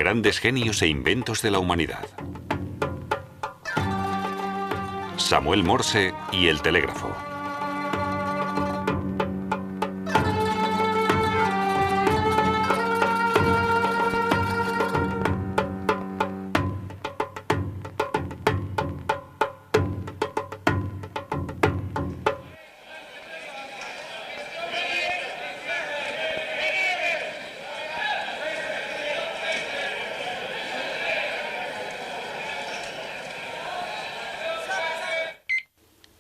Grandes genios e inventos de la humanidad. Samuel Morse y el telégrafo.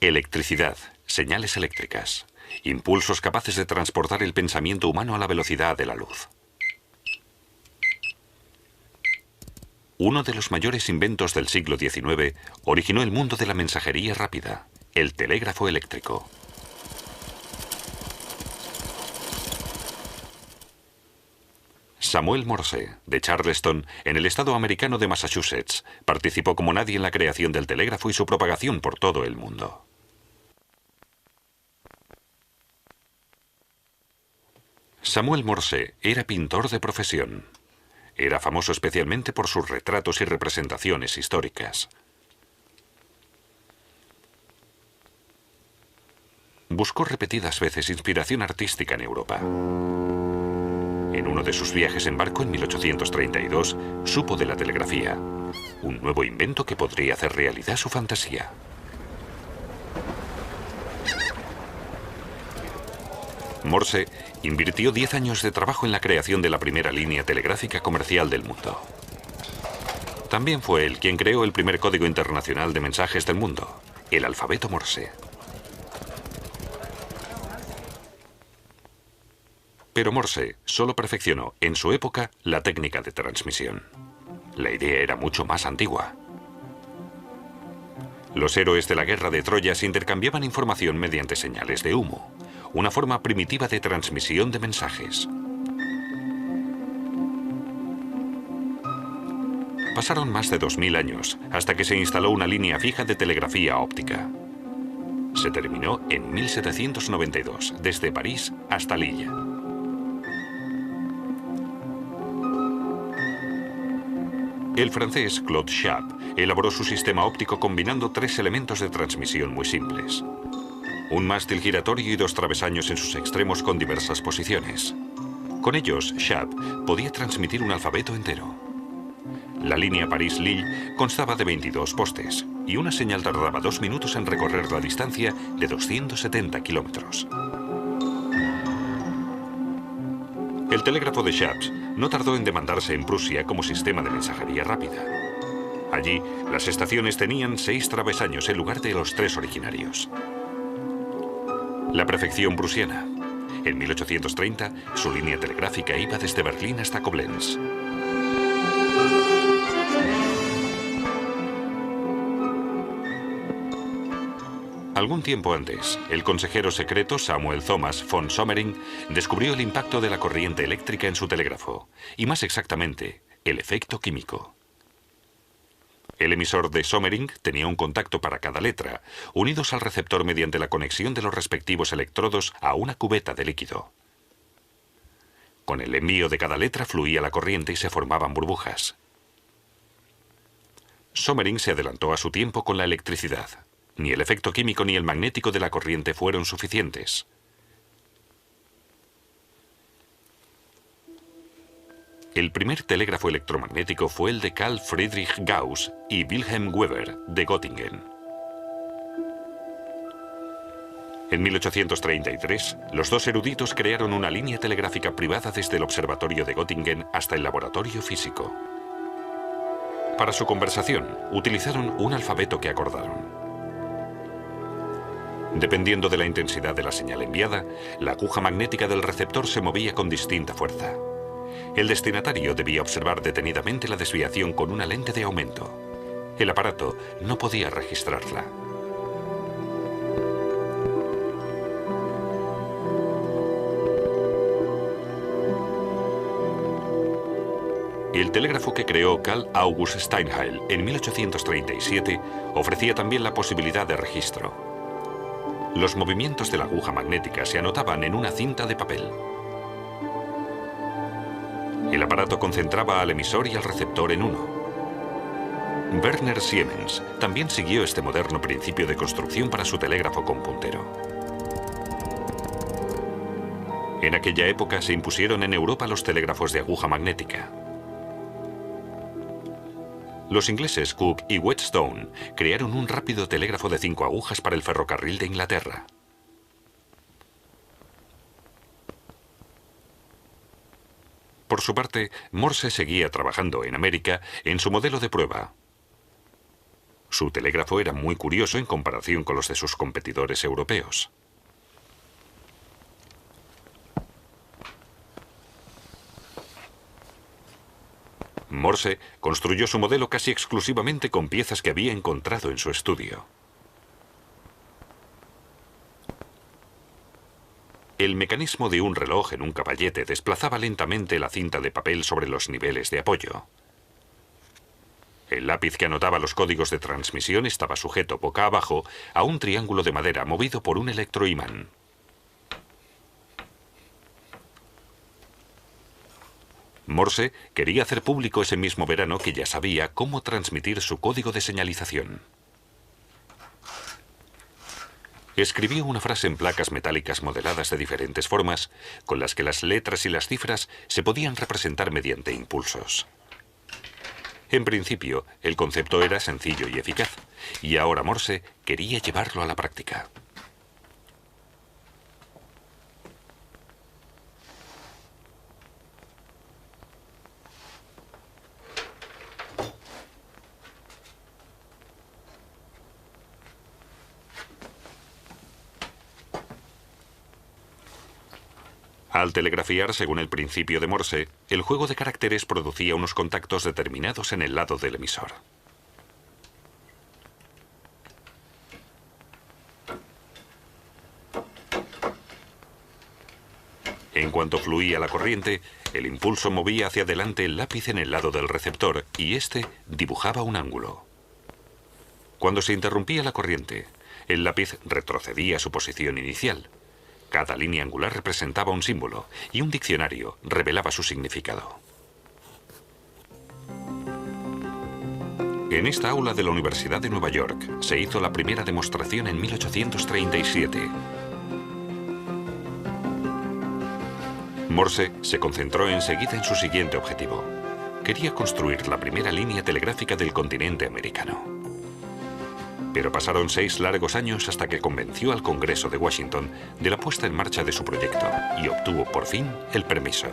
Electricidad, señales eléctricas, impulsos capaces de transportar el pensamiento humano a la velocidad de la luz. Uno de los mayores inventos del siglo XIX originó el mundo de la mensajería rápida, el telégrafo eléctrico. Samuel Morse, de Charleston, en el estado americano de Massachusetts, participó como nadie en la creación del telégrafo y su propagación por todo el mundo. Samuel Morse era pintor de profesión. Era famoso especialmente por sus retratos y representaciones históricas. Buscó repetidas veces inspiración artística en Europa. En uno de sus viajes en barco en 1832, supo de la telegrafía, un nuevo invento que podría hacer realidad su fantasía. Morse invirtió 10 años de trabajo en la creación de la primera línea telegráfica comercial del mundo. También fue él quien creó el primer código internacional de mensajes del mundo, el alfabeto Morse. Pero Morse solo perfeccionó, en su época, la técnica de transmisión. La idea era mucho más antigua. Los héroes de la guerra de Troya se intercambiaban información mediante señales de humo, una forma primitiva de transmisión de mensajes. Pasaron más de 2000 años hasta que se instaló una línea fija de telegrafía óptica. Se terminó en 1792, desde París hasta Lille. El francés Claude Schaap elaboró su sistema óptico combinando 3 elementos de transmisión muy simples. Un mástil giratorio y 2 travesaños en sus extremos con diversas posiciones. Con ellos, Schaap podía transmitir un alfabeto entero. La línea París-Lille constaba de 22 postes y una señal tardaba 2 minutos en recorrer la distancia de 270 kilómetros. El telégrafo de Schaap no tardó en demandarse en Prusia como sistema de mensajería rápida. Allí, las estaciones tenían 6 travesaños en lugar de los 3 originarios. La perfección prusiana. En 1830, su línea telegráfica iba desde Berlín hasta Koblenz. Algún tiempo antes, el consejero secreto Samuel Thomas von Sommering descubrió el impacto de la corriente eléctrica en su telégrafo, y más exactamente, el efecto químico. El emisor de Sommering tenía un contacto para cada letra, unidos al receptor mediante la conexión de los respectivos electrodos a una cubeta de líquido. Con el envío de cada letra fluía la corriente y se formaban burbujas. Sommering se adelantó a su tiempo con la electricidad. Ni el efecto químico ni el magnético de la corriente fueron suficientes. El primer telégrafo electromagnético fue el de Carl Friedrich Gauss y Wilhelm Weber de Göttingen. En 1833, los dos eruditos crearon una línea telegráfica privada desde el observatorio de Göttingen hasta el laboratorio físico. Para su conversación, utilizaron un alfabeto que acordaron. Dependiendo de la intensidad de la señal enviada, la aguja magnética del receptor se movía con distinta fuerza. El destinatario debía observar detenidamente la desviación con una lente de aumento. El aparato no podía registrarla. El telégrafo que creó Carl August Steinheil en 1837 ofrecía también la posibilidad de registro. Los movimientos de la aguja magnética se anotaban en una cinta de papel. El aparato concentraba al emisor y al receptor en uno. Werner Siemens también siguió este moderno principio de construcción para su telégrafo con puntero. En aquella época se impusieron en Europa los telégrafos de aguja magnética. Los ingleses Cook y Whetstone crearon un rápido telégrafo de 5 agujas para el ferrocarril de Inglaterra. Por su parte, Morse seguía trabajando en América en su modelo de prueba. Su telégrafo era muy curioso en comparación con los de sus competidores europeos. Morse construyó su modelo casi exclusivamente con piezas que había encontrado en su estudio. El mecanismo de un reloj en un caballete desplazaba lentamente la cinta de papel sobre los niveles de apoyo. El lápiz que anotaba los códigos de transmisión estaba sujeto boca abajo a un triángulo de madera movido por un electroimán. Morse quería hacer público ese mismo verano que ya sabía cómo transmitir su código de señalización. Escribió una frase en placas metálicas modeladas de diferentes formas, con las que las letras y las cifras se podían representar mediante impulsos. En principio, el concepto era sencillo y eficaz, y ahora Morse quería llevarlo a la práctica. Al telegrafiar según el principio de Morse, el juego de caracteres producía unos contactos determinados en el lado del emisor. En cuanto fluía la corriente, el impulso movía hacia adelante el lápiz en el lado del receptor y éste dibujaba un ángulo. Cuando se interrumpía la corriente, el lápiz retrocedía a su posición inicial. Cada línea angular representaba un símbolo y un diccionario revelaba su significado. En esta aula de la Universidad de Nueva York se hizo la primera demostración en 1837. Morse se concentró enseguida en su siguiente objetivo. Quería construir la primera línea telegráfica del continente americano. Pero pasaron 6 largos años hasta que convenció al Congreso de Washington de la puesta en marcha de su proyecto y obtuvo por fin el permiso.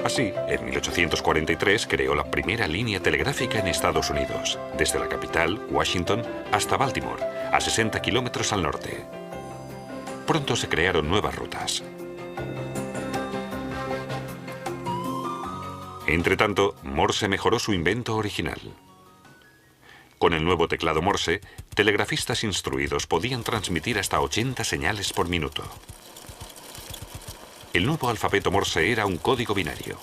Así, en 1843 creó la primera línea telegráfica en Estados Unidos, desde la capital, Washington, hasta Baltimore, a 60 kilómetros al norte. Pronto se crearon nuevas rutas. Entretanto, Morse mejoró su invento original. Con el nuevo teclado Morse, telegrafistas instruidos podían transmitir hasta 80 señales por minuto. El nuevo alfabeto Morse era un código binario.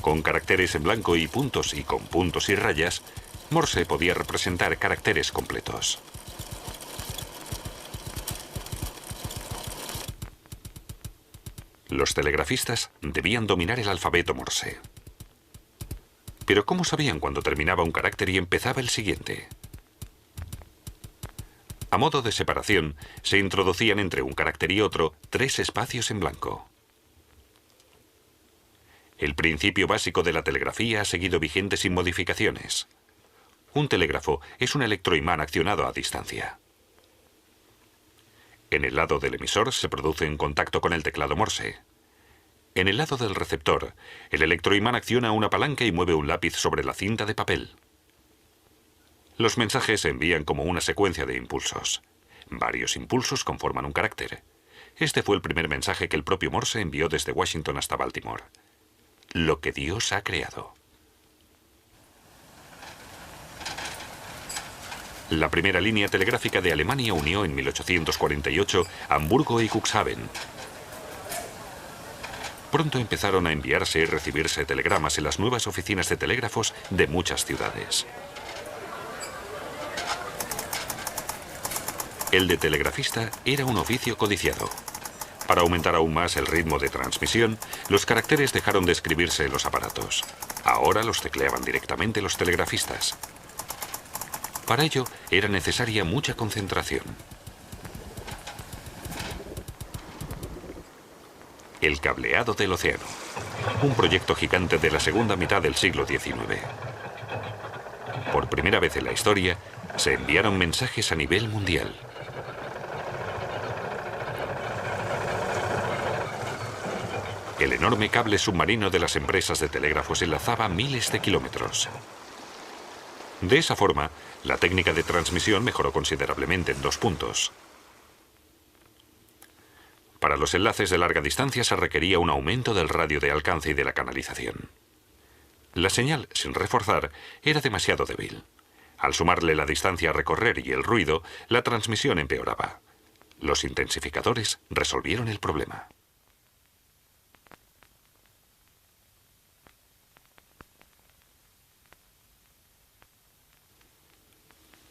Con caracteres en blanco y con puntos y rayas, Morse podía representar caracteres completos. Los telegrafistas debían dominar el alfabeto Morse. Pero ¿cómo sabían cuándo terminaba un carácter y empezaba el siguiente? A modo de separación, se introducían entre un carácter y otro 3 espacios en blanco. El principio básico de la telegrafía ha seguido vigente sin modificaciones. Un telégrafo es un electroimán accionado a distancia. En el lado del emisor se produce un contacto con el teclado Morse. En el lado del receptor, el electroimán acciona una palanca y mueve un lápiz sobre la cinta de papel. Los mensajes se envían como una secuencia de impulsos. Varios impulsos conforman un carácter. Este fue el primer mensaje que el propio Morse envió desde Washington hasta Baltimore. Lo que Dios ha creado. La primera línea telegráfica de Alemania unió en 1848 Hamburgo y Cuxhaven. Pronto empezaron a enviarse y recibirse telegramas en las nuevas oficinas de telégrafos de muchas ciudades. El de telegrafista era un oficio codiciado. Para aumentar aún más el ritmo de transmisión, los caracteres dejaron de escribirse en los aparatos. Ahora los tecleaban directamente los telegrafistas. Para ello era necesaria mucha concentración. El cableado del océano, un proyecto gigante de la segunda mitad del siglo XIX. Por primera vez en la historia, se enviaron mensajes a nivel mundial. El enorme cable submarino de las empresas de telégrafos enlazaba miles de kilómetros. De esa forma, la técnica de transmisión mejoró considerablemente en 2 puntos. Para los enlaces de larga distancia se requería un aumento del radio de alcance y de la canalización. La señal, sin reforzar, era demasiado débil. Al sumarle la distancia a recorrer y el ruido, la transmisión empeoraba. Los intensificadores resolvieron el problema.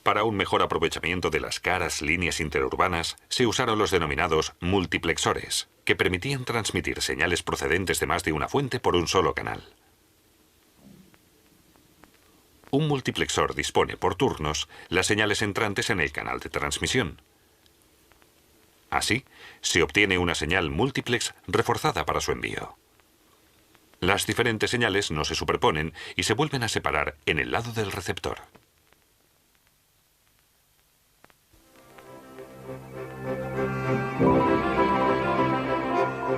Para un mejor aprovechamiento de las caras líneas interurbanas, se usaron los denominados multiplexores, que permitían transmitir señales procedentes de más de una fuente por un solo canal. Un multiplexor dispone por turnos las señales entrantes en el canal de transmisión. Así, se obtiene una señal multiplex reforzada para su envío. Las diferentes señales no se superponen y se vuelven a separar en el lado del receptor.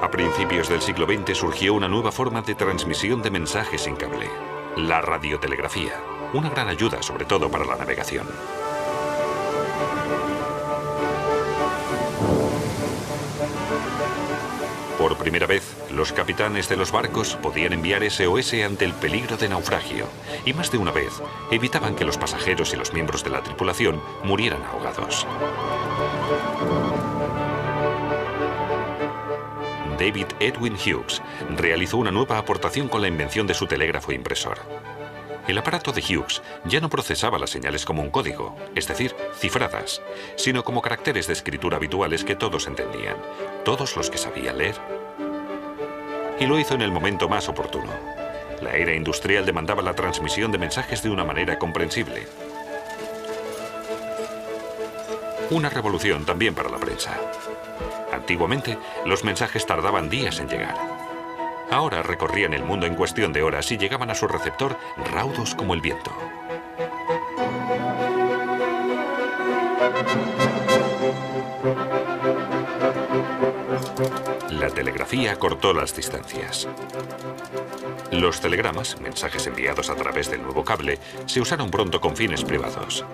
A principios del siglo XX surgió una nueva forma de transmisión de mensajes sin cable, la radiotelegrafía, una gran ayuda sobre todo para la navegación. Por primera vez, los capitanes de los barcos podían enviar SOS ante el peligro de naufragio, y más de una vez evitaban que los pasajeros y los miembros de la tripulación murieran ahogados. David Edwin Hughes realizó una nueva aportación con la invención de su telégrafo impresor. El aparato de Hughes ya no procesaba las señales como un código, es decir, cifradas, sino como caracteres de escritura habituales que todos entendían, todos los que sabían leer. Y lo hizo en el momento más oportuno. La era industrial demandaba la transmisión de mensajes de una manera comprensible. Una revolución también para la prensa. Antiguamente, los mensajes tardaban días en llegar. Ahora recorrían el mundo en cuestión de horas y llegaban a su receptor raudos como el viento. La telegrafía cortó las distancias. Los telegramas, mensajes enviados a través del nuevo cable, se usaron pronto con fines privados.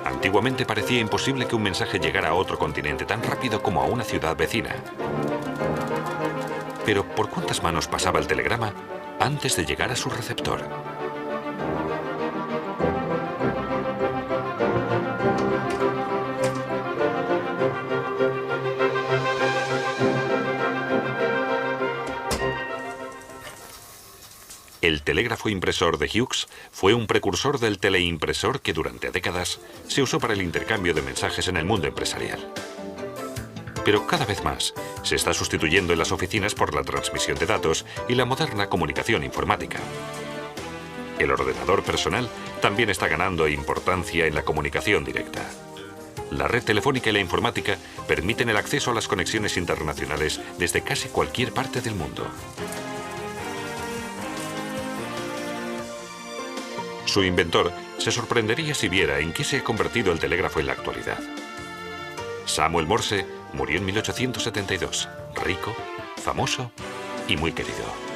Antiguamente parecía imposible que un mensaje llegara a otro continente tan rápido como a una ciudad vecina. Pero ¿por cuántas manos pasaba el telegrama antes de llegar a su receptor? El telégrafo impresor de Hughes fue un precursor del teleimpresor que durante décadas se usó para el intercambio de mensajes en el mundo empresarial. Pero cada vez más se está sustituyendo en las oficinas por la transmisión de datos y la moderna comunicación informática. El ordenador personal también está ganando importancia en la comunicación directa. La red telefónica y la informática permiten el acceso a las conexiones internacionales desde casi cualquier parte del mundo. Su inventor se sorprendería si viera en qué se ha convertido el telégrafo en la actualidad. Samuel Morse murió en 1872, rico, famoso y muy querido.